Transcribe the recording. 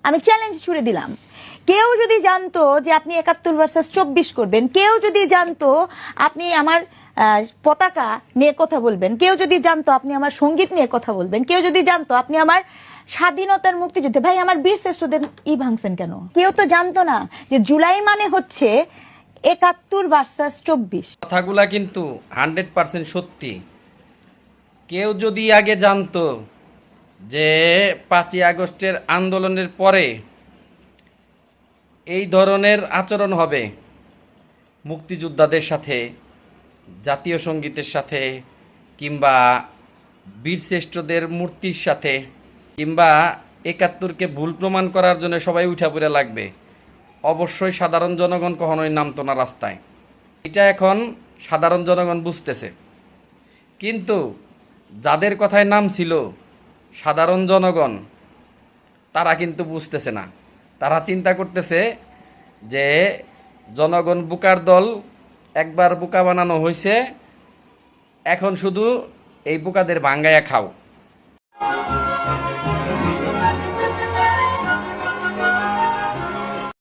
আমি চ্যালেঞ্জ ছুড়ে দিলাম। কেউ যদি জানতো যে আপনি 71 ভার্সেস 24 করবেন, কেউ যদি জানতো আপনি আমার পতাকা নিয়ে কথা বলবেন, কেউ যদি জানতো আপনি আমার সঙ্গীত নিয়ে কথা বলবেন, কেউ যদি জানতো আপনি আমার স্বাধীনতার মুক্তিযুদ্ধে, ভাই আমার বীর শ্রেষ্ঠদের ভাঙছেন কেন? কেউ তো জানতো না যে জুলাই মানে হচ্ছে 71 ভার্সেস 24। কথাগুলা কিন্তু 100% সত্যি। কেউ যদি আগে জানতো যে 5ই আগস্টের আন্দোলনের পরে এই ধরনের আচরণ হবে মুক্তিযোদ্ধাদের সাথে, জাতীয় সঙ্গীতের সাথে, কিংবা বীরশ্রেষ্ঠদের মূর্তির সাথে, কিংবা 71কে ভুল প্রমাণ করার জন্য সবাই উঠা পড়ে লাগবে, অবশ্যই সাধারণ জনগণ কখনোই নামতো না রাস্তায়। এটা এখন সাধারণ জনগণ বুঝতেছে। কিন্তু যাদের কথায় নাম ছিল সাধারণ জনগণ, তারা কিন্তু বুঝতেছে না। তারা চিন্তা করতেছে যে জনগণ বোকার দল, একবার বোকা বানানো হয়েছে, এখন শুধু এই বোকাদের ভাঙ্গায়া খাও।